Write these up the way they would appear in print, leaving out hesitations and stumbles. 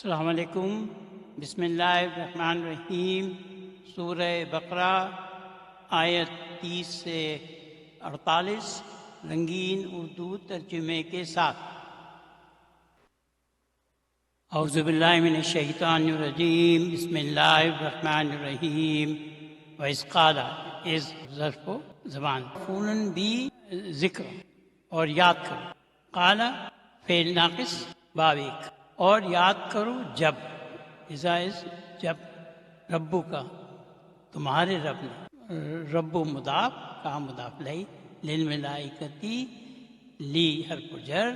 السلام علیکم۔ بسم اللہ الرحمن الرحیم۔ سورہ بقرہ آیت 30 سے 48 رنگین اردو ترجمے کے ساتھ۔ اعوذ باللہ من الشیطان الرجیم، بسم اللہ الرحمن الرحیم۔ وَإِذْ قَالَ، اس ظرف و زبان، فون بھی ذکر اور یاد کرو، قال فعل ناقص باب ایک، اور یاد کرو جب، جب ربو کا تمہارے رب نے، رب و مضاف کا مضاف لئی، للملائکتی لی حرف جر،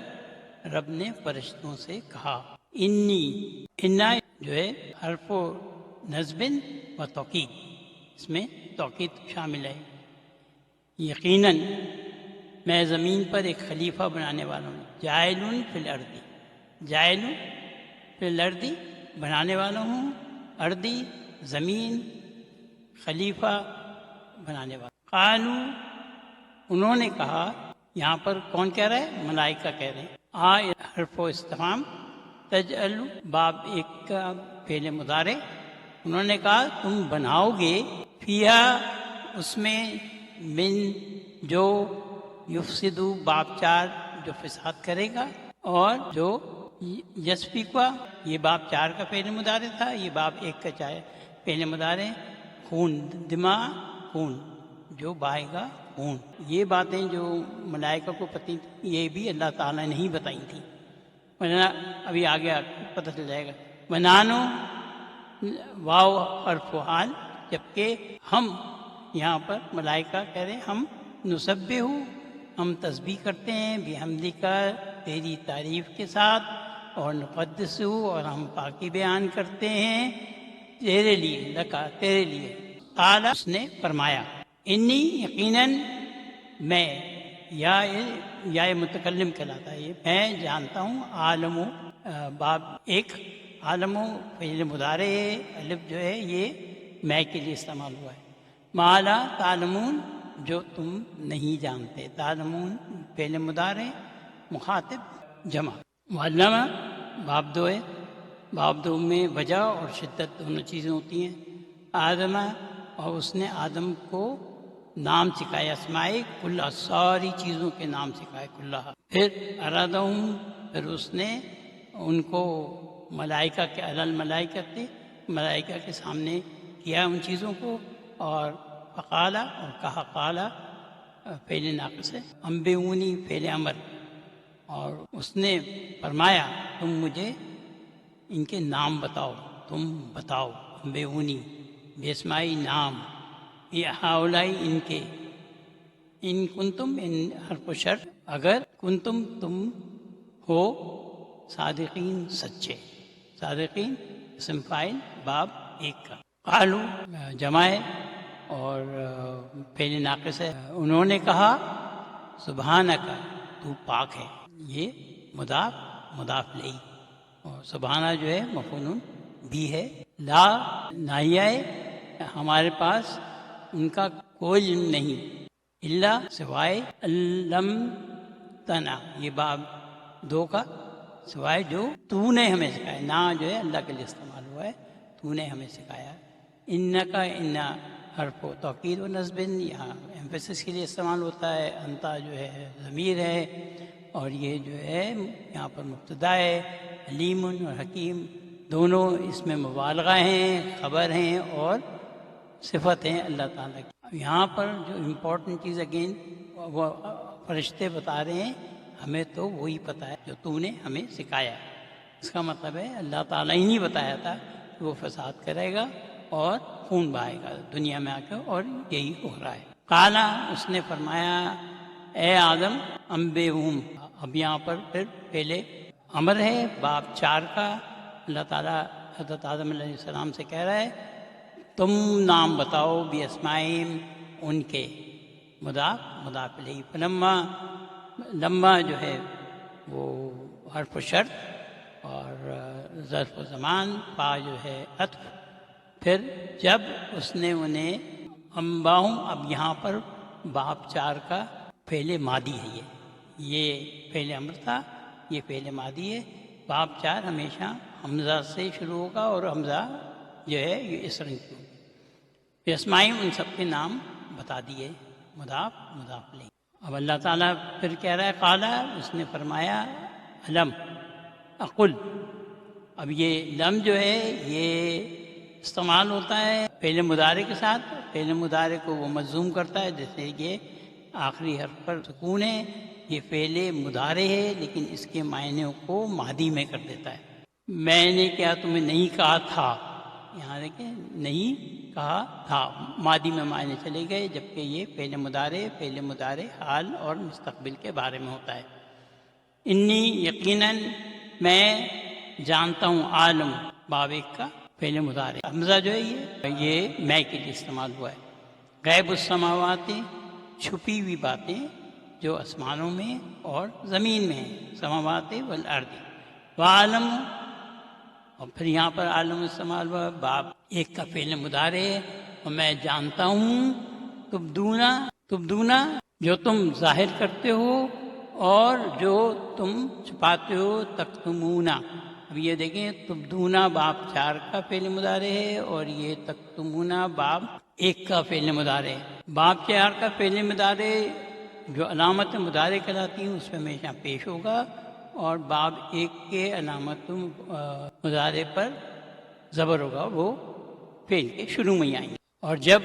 رب نے فرشتوں سے کہا، انا جو ہے حرف و نصب و توکید، اس میں توکید شامل ہے۔ یقیناً میں زمین پر ایک خلیفہ بنانے والا ہوں، جاعل فی الارض، جاعل فی الارض بنانے والا ہوں، اردی زمین، خلیفہ بنانے والا۔ قالو انہوں نے کہا، یہاں پر کون کہہ رہا ہے؟ ملائکہ کہہ رہے ہیں۔ حرف و استفہام، تجعل باب ایک کا فعل مضارع، انہوں نے کہا تم بناؤ گے، فیہا اس میں، من جو، یفسدو باب چار جو فساد کرے گا، اور جو یسفکوا یہ باب چار کا فعل مضارع تھا، یہ باب ایک کا فعل مضارع، خون، دماء خون، جو بہائے گا خون۔ یہ باتیں جو ملائکہ کو پتہ تھیں، یہ بھی اللہ تعالیٰ نے ہی بتائی تھیں، ورنہ ابھی آگے پتہ چل جائے گا۔ بنانو واو حرف و حال، جبکہ ہم، یہاں پر ملائکہ کہہ رہے ہیں ہم، نسبح ہم تسبیح کرتے ہیں، بحمدک تیری تعریف کے ساتھ، اور نقدس اور ہم پاکی بیان کرتے ہیں تیرے لیے، لکا تیرے لیے۔ قال اس نے فرمایا، انی یقیناً میں، یا متکلم کہلاتا ہے یہ، میں جانتا ہوں، عالم باب ایک، عالم فعل مضارع ہے، الف جو ہے یہ میں کے لیے استعمال ہوا ہے، ما لا تعلمون جو تم نہیں جانتے، تعلمون فعل مضارع، مخاطب جمع، معلمہ باب دو ہے، باب دو میں وجہ اور شدت دونوں چیزیں ہوتی ہیں۔ آدمہ، اور اس نے آدم کو نام سکھایا، اسمائے کلہ ساری چیزوں کے نام سکھائے، کلہ۔ پھر ارادہم، پھر اس نے ان کو ملائکہ کے علل ملائکہ تھے، ملائکہ کے سامنے کیا ان چیزوں کو، اور فقالا اور کہا، قالا فعل ناقص ہے، انبئونی فعل امر، اور اس نے فرمایا تم مجھے ان کے نام بتاؤ، تم بتاؤ، انبئونی باسمائی نام، یہ ہؤلائی ان کے، ان کنتم ان حرف شرط، اگر کنتم تم ہو، صادقین سچے، صادقین اسم فاعل باب ایک کا۔ قالو جمع ہے اور فعل ناقص ہے، انہوں نے کہا، سبحانک تو پاک ہے، یہ مضاف مضاف الیہ، اور سبحانہ جو ہے مفعول بھی ہے، لا ناہیہ ہے، ہمارے پاس ان کا کوئی علم نہیں، اللہ سوائے، علم تنا یہ باب دو کا، سوائے جو تو نے ہمیں سکھایا، نا جو ہے اللہ کے لیے استعمال ہوا ہے، تو نے ہمیں سکھایا۔ انکا ان حرف و توکید و نصب، یہاں ایمفیسس کے لیے استعمال ہوتا ہے، انتا جو ہے ضمیر ہے، اور یہ جو ہے یہاں پر مبتدا ہے، علیم اور حکیم دونوں اس میں مبالغہ ہیں، خبر ہیں اور صفت ہیں اللہ تعالیٰ کی۔ یہاں پر جو امپورٹنٹ چیز اگین وہ فرشتے بتا رہے ہیں، ہمیں تو وہی پتہ ہے جو تو نے ہمیں سکھایا ہے، اس کا مطلب ہے اللہ تعالیٰ ہی نہیں بتایا تھا کہ وہ فساد کرے گا اور خون بہائے گا دنیا میں آ کے، اور یہی ہو رہا ہے۔ قالا اس نے فرمایا، اے آدم، انبئہم، اب یہاں پر پھر پہلے امر ہے باب چار کا، اللہ تعالیٰ حضرت آدم علیہ السلام سے کہہ رہا ہے تم نام بتاؤ، باسمائہم ان کے، مضاف مضاف الیہ، فلما، لما جو ہے وہ حرف شرط اور ظرف و زمان، پا جو ہے عطف، پھر جب اس نے انہیں، انباہم، اب یہاں پر باب چار کا فعل ماضی ہے، یہ فعل امر تھا، یہ فعل ماضی ہے، باب 4 ہمیشہ حمزہ سے شروع ہوگا، اور حمزہ جو ہے یہ اس رنگ کی ہوگی۔ پھر اسمائی ان سب کے نام بتا دیے، مضاف مضاف الیہ۔ اب اللہ تعالیٰ پھر کہہ رہا ہے قالا، اس نے فرمایا علم اقل۔ اب یہ لم جو ہے یہ استعمال ہوتا ہے فعل مضارع کے ساتھ۔ فعل مضارع کو وہ مجزوم کرتا ہے، جیسے یہ آخری حرف پر سکون ہے، یہ فعل مضارع ہے لیکن اس کے معنی کو ماضی میں کر دیتا ہے۔ میں نے کیا تمہیں نہیں کہا تھا، یہاں دیکھیں نہیں کہا تھا، ماضی میں معنی چلے گئے، جبکہ یہ فعل مضارع حال اور مستقبل کے بارے میں ہوتا ہے۔ انی یقیناً میں جانتا ہوں، عالم باب 1 کا فعل مضارع، حمزہ جو ہے یہ میں کے لیے استعمال ہوا ہے۔ غیب السماوات، چھپی ہوئی باتیں جو آسمانوں میں اور زمین میں ہیں، سماوات والارض، وعالم، اور پھر یہاں پر عالم استعمال ہوا، باب 1 کا فعل مضارع ہے، اور میں جانتا ہوں تبدونا جو تم ظاہر کرتے ہو اور جو تم چھپاتے ہو، تکتمونا۔ اب یہ دیکھیں تبدونا باب 4 کا فعل مضارع ہے، اور یہ تکتمونا باب 1 کا فعل مضارع ہے۔ باب 4 کا فعل مضارع جو علامت مضارع کہلاتی ہیں اس پہ ہمیشہ پیش ہوگا، اور باب 1 کے علامت مضارع پر زبر ہوگا، وہ فعل کے شروع میں ہی آئیں گے۔ اور جب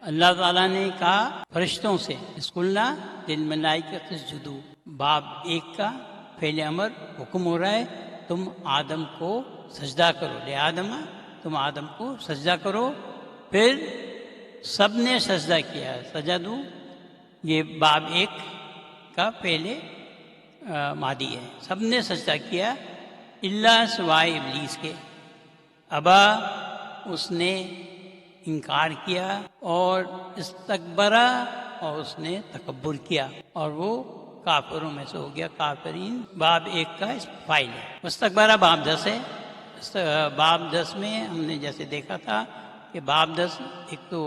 اللہ تعالیٰ نے کہا فرشتوں سے اسقلنا للملائکۃ اسجدوا، باب 1 کا فعل امر حکم ہو رہا ہے تم آدم کو سجدہ کرو، لآدم، تم آدم کو سجدہ کرو، پھر سب نے سجدہ کیا، سجدوا، یہ باب 1 کا فعل ماضی ہے، سب نے سجدہ کیا، الا سوائے ابلیس کے، ابا، اس نے انکار کیا، اور استکبرا، اور اس نے تکبر کیا، اور وہ کافروں میں سے ہو گیا، کافرین باب 1 کا فاعل ہے۔ مستکبرہ باب 10 ہے۔ باب 10 میں ہم نے جیسے دیکھا تھا کہ باب 10 ایک تو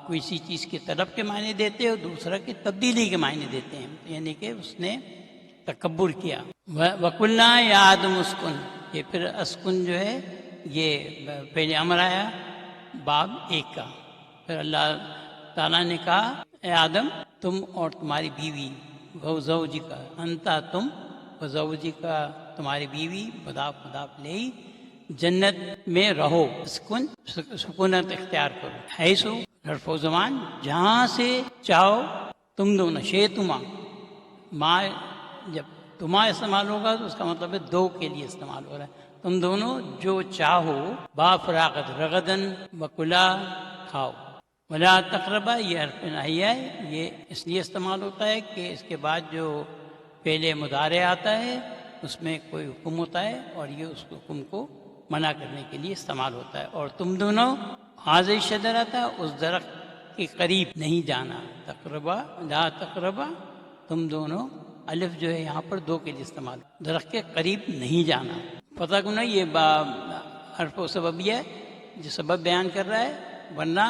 کسی چیز کی طلب کے معنی دیتے ہیں، اور دوسرا کی تبدیلی کے معنی دیتے ہیں، یعنی کہ اس نے تکبر کیا۔ وَقُلْنَا يَا آدَمُ اسْكُنْ، یہ پھر اسکن جو ہے یہ فعل امر آیا باب 1 کا۔ پھر اللہ تعالیٰ نے کہا اے آدم تم اور تمہاری بیوی، وزوجی کا، انتا تم، وزوجی کا تمہاری بیوی، مضاف لے، جنت میں رہو، اسکن سکونت اختیار کرو، حیث حرف و زمان، جہاں سے چاہو، تم دونوں، شیتما، ماں جب تما استعمال ہوگا تو اس کا مطلب ہے دو کے لیے استعمال ہو رہا ہے، تم دونوں جو چاہو، با فراغت رغدن وکلا، کھاؤ، ولا تقربا، یہ حرف نہیہ ہے، یہ اس لیے استعمال ہوتا ہے کہ اس کے بعد جو فعل مضارع آتا ہے اس میں کوئی حکم ہوتا ہے، اور یہ اس حکم کو منع کرنے کے لیے استعمال ہوتا ہے۔ اور تم دونوں حاضر شجرہ تھا، اس درخت کے قریب نہیں جانا، تقربا، لا تقربا، تم دونوں، الف جو ہے یہاں پر دو کے لیے استعمال، درخت کے قریب نہیں جانا، پتہ کو نا یہ حرف و سببیہ ہے جو سبب بیان کر رہا ہے، ورنہ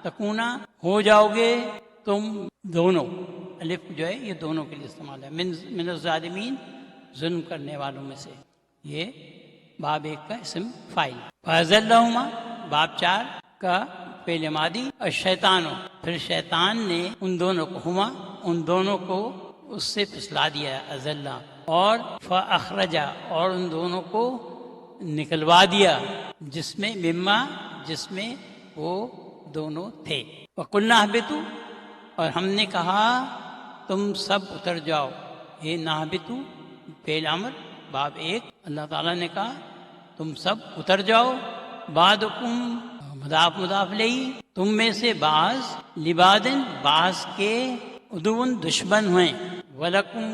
تکونا ہو جاؤ گے تم دونوں، الف جو ہے یہ دونوں کے لیے استعمال ہے، من الظالمین، ظلم کرنے والوں میں سے، یہ باب 1 کا اسم فاعل۔ فَأَزَلَّهُمَا، باب 4 کا فعل ماضی، اور شیطان، پھر شیطان نے ان دونوں کو، ہما، ان دونوں کو اس سے پھسلا دیا، ازلہ، اور فاخرجا، اور ان دونوں کو نکلوا دیا، جس میں مما، جس میں وہ دونوں تھے، وَقُلْنَا اهْبِطُوا، اور ہم نے کہا تم سب اتر جاؤ، یہ نَهْبِطُوا فعل امر باب 1، اللہ تعالیٰ نے کہا تم سب اتر جاؤ، بعضکم مضاف الیہ، تم میں سے بعض، لبادن، بعض کے، عدوٌ، دشمن ہوئے، وَلَكُمْ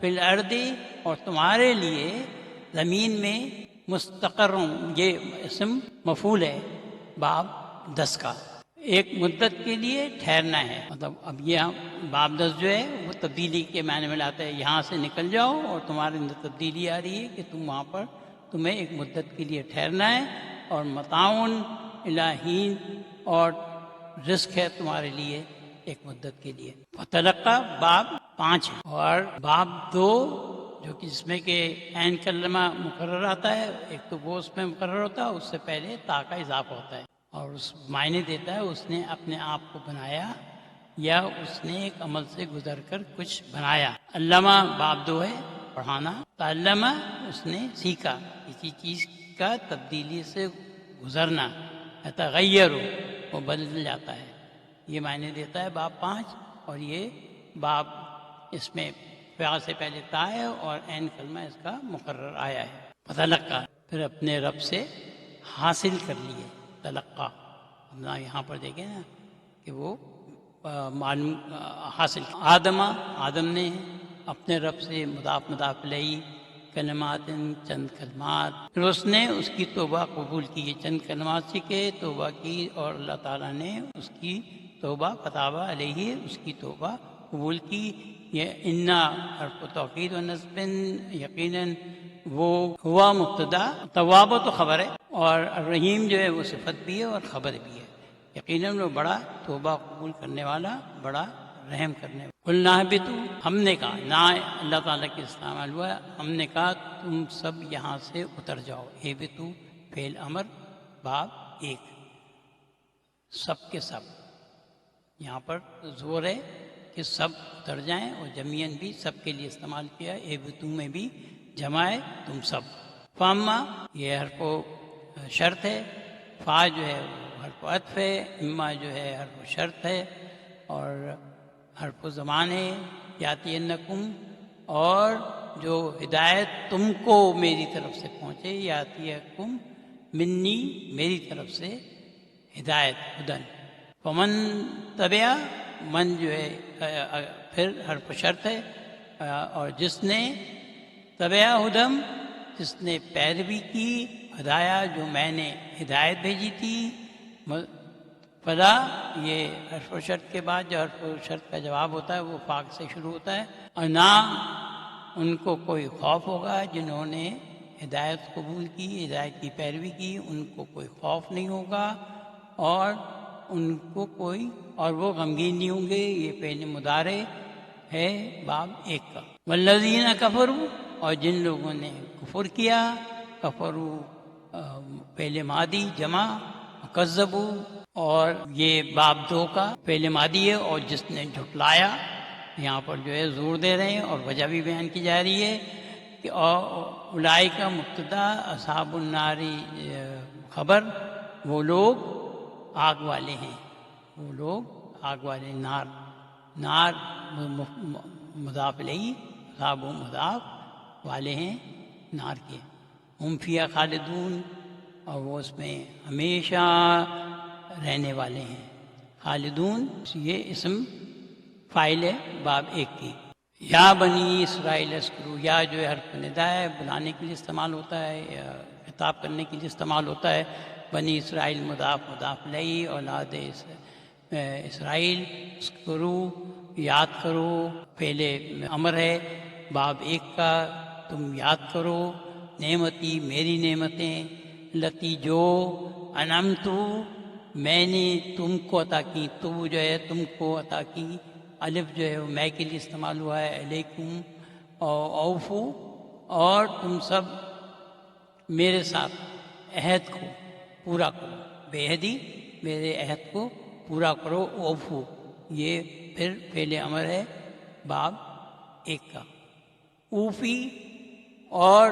فِي الْأَرْضِ، اور تمہارے لیے زمین میں، مستقر، یہ اسم مفعول ہے باب 10 کا، ایک مدت کے لیے ٹھہرنا ہے، مطلب اب یہ باب 10 جو ہے وہ تبدیلی کے معنی میں لاتا ہے، یہاں سے نکل جاؤ اور تمہارے اندر تبدیلی آ رہی ہے کہ تم وہاں پر تمہیں ایک مدت کے لیے ٹھہرنا ہے، اور متاعن الی حین، اور رزق ہے تمہارے لیے ایک مدت کے لیے۔ فتلقا باب 5 ہے، اور باب 2 جو کہ جس میں کہ عین کلمہ مقرر آتا ہے، ایک تو وہ اس میں مقرر ہوتا ہے، اس سے پہلے تا کا اضافہ ہوتا ہے، اور اس معنی دیتا ہے اس نے اپنے آپ کو بنایا یا اس نے ایک عمل سے گزر کر کچھ بنایا۔ علامہ باب دو ہے پڑھانا، تعلمہ اس نے سیکھا، کسی چیز کا تبدیلی سے گزرنا، تغیر وہ بدل جاتا ہے، یہ معنی دیتا ہے باب 5۔ اور یہ باب اس میں فعل سے پہلے تا ہے اور عین کلمہ اس کا مقرر آیا ہے۔ فتلقا پھر اپنے رب سے حاصل کر لیے، تلقا نا یہاں پر دیکھیں نا کہ وہ معلوم حاصل، آدم نے اپنے رب سے مضاف الیہ کلمات، چند کلمات، پھر اس نے اس کی توبہ قبول کی، چند کلمات سیکھے، توبہ کی، اور اللہ تعالیٰ نے اس کی توبہ فتاب علیہ، اس کی توبہ قبول کی۔ یہ انا حرف توکید و نصب، یقیناً وہ ہوا مبتدا، تواب تو خبر ہے، اور الرحیم جو ہے وہ صفت بھی ہے اور خبر بھی ہے، یقیناً وہ بڑا توبہ قبول کرنے والا، بڑا رحم کرنے والا۔ قلنا اہبطوا، ہم نے کہا، نہ اللہ تعالیٰ کے استعمال ہوا، ہم نے کہا تم سب یہاں سے اتر جاؤ۔ اہبطوا فعل امر باب 1، سب کے سب، یہاں پر زور ہے کہ سب اتر جائیں، اور جمیعاً بھی سب کے لیے استعمال کیا، اہبطوا میں بھی جمع ہے تم سب۔ فاما یہ حرف شرط ہے، فا جو ہے وہ حرف عطف ہے، اما جو ہے حرف شرط ہے، اور حرف زمان ہے، یاتینکم، اور جو ہدایت تم کو میری طرف سے پہنچے، یاتیکم منی میری طرف سے ہدایت، ہدن۔ فمن تبع، من جو ہے پھر حرف شرط ہے، اور جس نے تبع ہدم، جس نے پیروی کی ہدایہ جو میں نے ہدایت بھیجی تھی، فلا یہ حرف شرط کے بعد جو حرف شرط کا جواب ہوتا ہے وہ فاق سے شروع ہوتا ہے، اور نہ ان کو کوئی خوف ہوگا جنہوں نے ہدایت قبول کی، ہدایت کی پیروی کی، ان کو کوئی خوف نہیں ہوگا، اور ان کو کوئی، اور وہ غمگین نہیں ہوں گے۔ یہ فعل مضارع ہے باب 1 کا۔ والذین کفروا، اور جن لوگوں نے کفر کیا، کفروا فعل ماضی جمع، کذبوا، اور یہ باب 2 کا فعل ماضی ہے، اور جس نے جھٹلایا، یہاں پر جو ہے زور دے رہے ہیں اور وجہ بھی بیان کی جا رہی ہے کہ اولئک کا مبتدا، اصحاب النار خبر، وہ لوگ آگ والے ہیں، وہ لوگ آگ والے، نار مضاف الیہ، اصحاب مضاف والے ہیں نار کے، ہم فیہا خالدون، اور وہ اس میں ہمیشہ رہنے والے ہیں۔ خالدون یہ اسم فاعل ہے باب 1 کی۔ یا بنی اسرائیل اذکروا، یا جو ہے حرف ندا ہے، بلانے کے لیے استعمال ہوتا ہے یا خطاب کرنے کے لیے استعمال ہوتا ہے۔ بنی اسرائیل مضاف الیہ، اولاد اسرائیل، اذکروا یاد کرو، فعل امر ہے باب 1 کا، تم یاد کرو، نعمتی میری نعمتیں، لتی جو، انعمت میں نے تم کو عطا کی، تو جو ہے تم کو عطا کی، الف جو ہے وہ میں کے لیے استعمال ہوا ہے، علیکم، اور اوفو، اور تم سب میرے ساتھ عہد کو پورا کرو، بے عہدی میرے عہد کو پورا کرو، اوفو یہ پھر فعل امر ہے باب 1 کا۔ اوفی، اور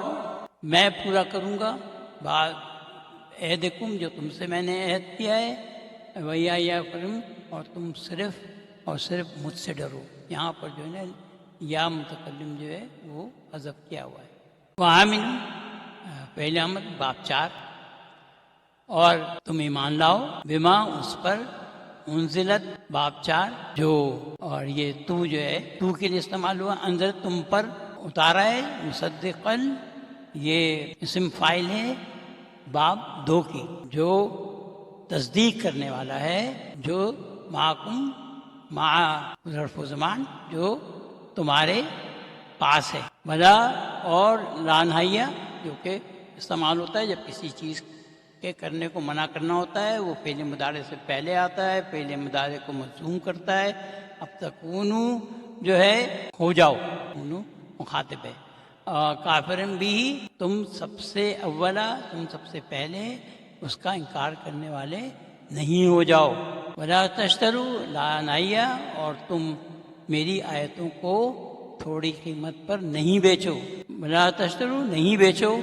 میں پورا کروں گا، بعد عہدکم جو تم سے میں نے عہد کیا ہے، وَإِيَّايَ فَارْهَبُونِ، اور تم صرف اور صرف مجھ سے ڈرو، یہاں پر جو ہے نا یا متکلم جو ہے وہ حذف کیا ہوا ہے۔ وَآمِنُوا فعل امر باب 4، اور تم ایمان لاؤ، بما اس پر، انزلت باب 4 جو، اور یہ تو جو ہے تو کے لیے استعمال ہوا، انزل تم پر اتارا ہے، مصدقاً یہ اسم فاعل ہے باب 2 کی، جو تصدیق کرنے والا ہے، جو معکم، مع ظرف زمان جو تمہارے پاس ہے، بلا، اور لانحیہ جو کہ استعمال ہوتا ہے جب کسی چیز کے کرنے کو منع کرنا ہوتا ہے، وہ فعل مضارع سے پہلے آتا ہے، فعل مضارع کو مجزوم کرتا ہے۔ اب تکونو جو ہے ہو جاؤ، کونو مخاطب ہے، کافرن بھی، تم سب سے اولا، تم سب سے پہلے اس کا انکار کرنے والے نہیں ہو جاؤ۔ ولا تشترو لانیہ، اور تم میری آیتوں کو تھوڑی قیمت پر نہیں بیچو۔ ولا تشترو، نہیں بیچو،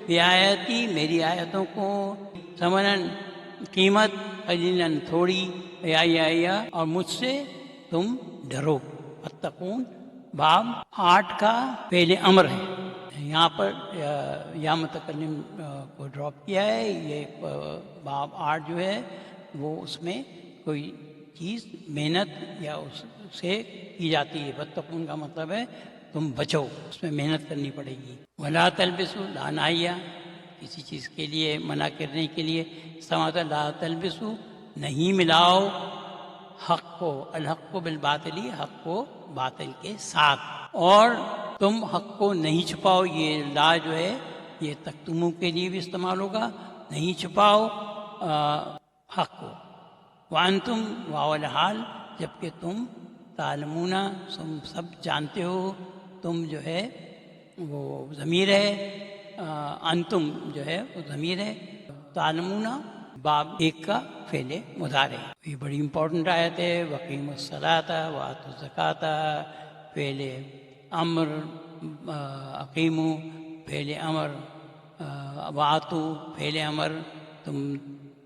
بیاایتی، میری آیتوں کو، ثمناً قیمت، قلیلاً تھوڑی، یا اور مجھ سے تم ڈرو۔ فتقون باب 8 کا فعل امر ہے، یہاں پر یا متکلم کو ڈراپ کیا ہے۔ یہ باب 8 جو ہے وہ اس میں کوئی چیز محنت یا اس سے کی جاتی ہے۔ فتقون کا مطلب ہے تم بچو، اس میں محنت کرنی پڑے گی۔ ولا تلبسوا، لانائیہ، کسی چیز کے لیے منع کرنے کے لیے استعمال، لا تلبسوا، نہیں ملاؤ، حق کو، الحق کو بالباطلی، حق کو باطل کے ساتھ، اور تم حق کو نہیں چھپاؤ۔ یہ لا جو ہے یہ تکتمو کے لیے بھی استعمال ہوگا، نہیں چھپاؤ حق کو۔ وانتم، واو الحال، جبکہ تم تعلمون، تم سب جانتے ہو، تم جو ہے وہ ضمیر ہے، انتم جو ہے وہ ضمیر ہے، تعلمون باب 1 کا فعل مضارع۔ یہ بڑی امپورٹنٹ آیت ہے۔ وقیموا الصلاۃ وآتوا الزکاۃ، فعل امر، اقیموا فعل امر، وآتوا فعل امر، تم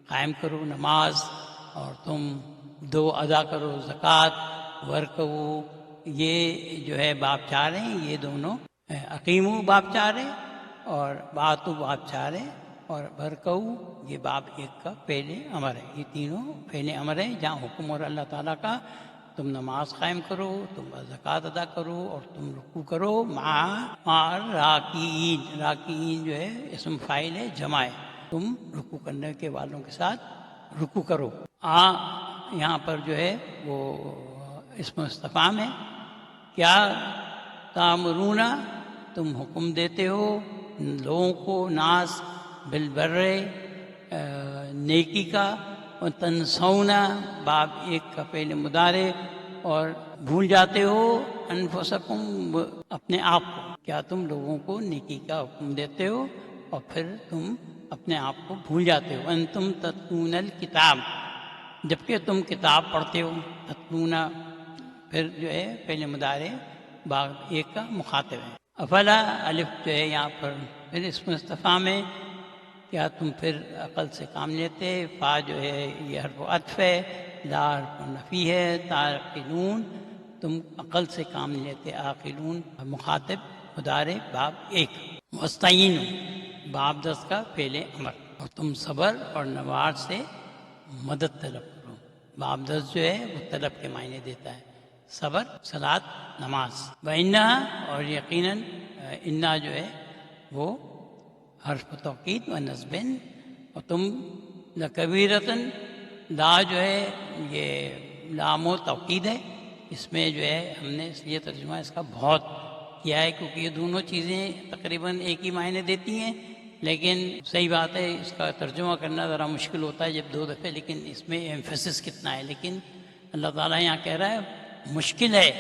قائم کرو نماز اور تم دو ادا کرو زکوٰۃ، ورکو، یہ جو ہے باب 4 ہیں، یہ دونوں اقیموا باب 4 ہے اور وآتوا باب 4 ہے، اور ورکو یہ باب 1 کا فعل امر ہے۔ یہ تینوں فعل امر ہیں جہاں حکم اور اللہ تعالیٰ کا تم نماز قائم کرو، تم زکوٰۃ ادا کرو اور تم رکوع کرو، مع راکعین، راکعین جو ہے اسم فاعل ہے، جمع ہے، تم رکوع کرنے کے والوں کے ساتھ رکوع کرو۔ یہاں پر جو ہے وہ اسم استفہام ہے، کیا تامرون، تم حکم دیتے ہو لوگوں کو، ناس بالبر، نیکی کا، وتنسون باب 1 کا فعل مضارع، اور بھول جاتے ہو انفسکم، اپنے آپ کو، کیا تم لوگوں کو نیکی کا حکم دیتے ہو اور پھر تم اپنے آپ کو بھول جاتے ہو۔ انتم تتلون الکتاب، جبکہ تم کتاب پڑھتے ہو، تتلون پھر جو ہے فعل مضارع باب 1 کا مخاطب ہے۔ افلا، الف جو ہے یہاں پر پھر اسم استفہام ہے، کیا تم پھر عقل سے کام لیتے؟ فا جو ہے یہ حرف عطف ہے، لا حرف نفی ہے، تعقلون، تم عقل سے کام لیتے، عاقلون مخاطب مضارع باب 1۔ واستعینوا باب 10 کا فعل امر، اور تم صبر اور نوار سے مدد طلب کرو۔ باب 10 جو ہے وہ طلب کے معنی دیتا ہے، صبر، صلاۃ، نماز۔ وَإِنَّهَا، اور یقیناً انا جو ہے وہ حرف توکید و نصب، اور تم لکبیرۃ، لا جو ہے یہ لام و توکید ہے، اس میں جو ہے ہم نے اس لیے ترجمہ اس کا بہت کیا ہے کیونکہ یہ دونوں چیزیں تقریباً ایک ہی معنی دیتی ہیں، لیکن صحیح بات ہے اس کا ترجمہ کرنا ذرا مشکل ہوتا ہے جب 2 دفعے، لیکن اس میں ایمفیسس کتنا ہے، لیکن اللہ تعالیٰ یہاں کہہ رہا ہے مشکل ہے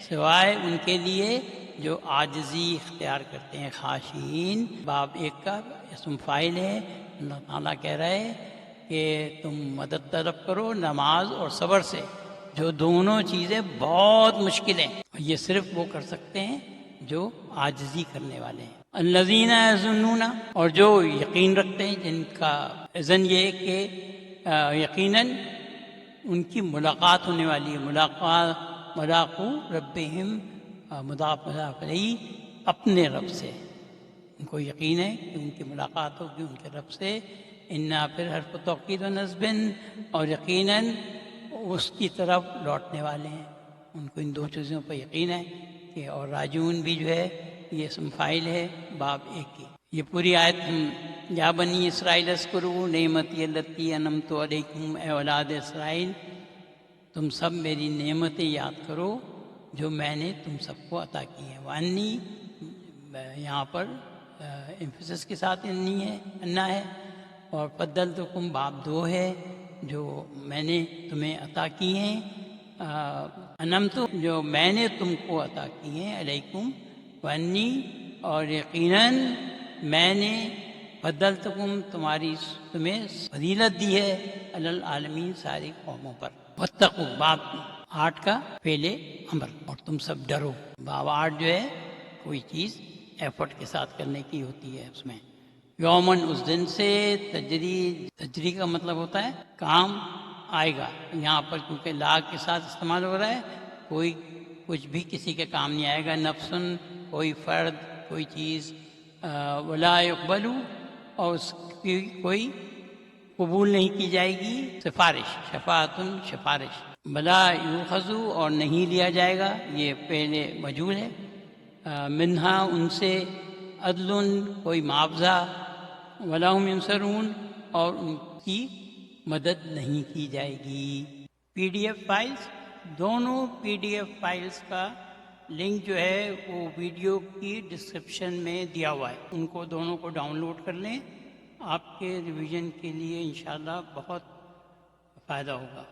سوائے ان کے لیے جو عاجزی اختیار کرتے ہیں، خاشعین باب 1 کا اسم فاعل ہے۔ اللہ تعالیٰ کہہ رہا ہے کہ تم مدد طلب کرو نماز اور صبر سے، جو دونوں چیزیں بہت مشکل ہیں، یہ صرف وہ کر سکتے ہیں جو عاجزی کرنے والے ہیں۔ الذین یظنون، اور جو یقین رکھتے ہیں، جن کا اذن یہ ہے کہ یقیناً ان کی ملاقات ہونے والی ہے، ملاقو ربہم، مضاف علیہ، اپنے رب سے، ان کو یقین ہے کہ ان کی ملاقات ہوگی ان کے رب سے۔ انا پھر حرف توکید و نصب، اور یقیناً اس کی طرف لوٹنے والے ہیں، ان کو ان 2 چیزوں پر یقین ہے کہ، اور راجعون بھی جو ہے یہ اسم فاعل ہے باب 1 کی۔ یہ پوری آیت ہم یا بنی اسرائیل اذکروا نعمتی التی انعمت علیکم، اے اولاد اسرائیل تم سب میری نعمتیں یاد کرو جو میں نے تم سب کو عطا کی ہیں۔ وانی، یہاں پر ایمفیسس کے ساتھ انا ہے، اور فضلتکم باب 2 ہے، جو میں نے تمہیں عطا کی ہیں، انعمت جو میں نے تم کو عطا کی ہیں، علیکم، وانی، اور یقیناً میں نے فضلتکم تمہیں فضیلت دی ہے علی العالمین ساری قوموں پر. واتقوا باب 8 کا پہلے امر، اور تم سب ڈرو. باب 8 جو ہے کوئی چیز ایفرٹ کے ساتھ کرنے کی ہوتی ہے. اس میں یومن اس دن سے تجری کا مطلب ہوتا ہے کام آئے گا. یہاں پر کیونکہ لا کے ساتھ استعمال ہو رہا ہے، کوئی کچھ بھی کسی کے کام نہیں آئے گا. نفسن کوئی فرد کوئی چیز، ولا یقبلو اور اس کی کوئی قبول نہیں کی جائے گی سفارش، شفاعتن سفارش. بلا یوخذو اور نہیں لیا جائے گا، یہ پہلے مجہول ہے. منہا ان سے عدل کوئی معاوضہ، ولا هم ینصرون اور ان کی مدد نہیں کی جائے گی. پی ڈی ایف فائلز، دونوں پی ڈی ایف فائلز کا لنک جو ہے وہ ویڈیو کی ڈسکرپشن میں دیا ہوا ہے. ان کو دونوں کو ڈاؤن لوڈ کر لیں، آپ کے ریویژن کے لیے انشاءاللہ بہت فائدہ ہوگا.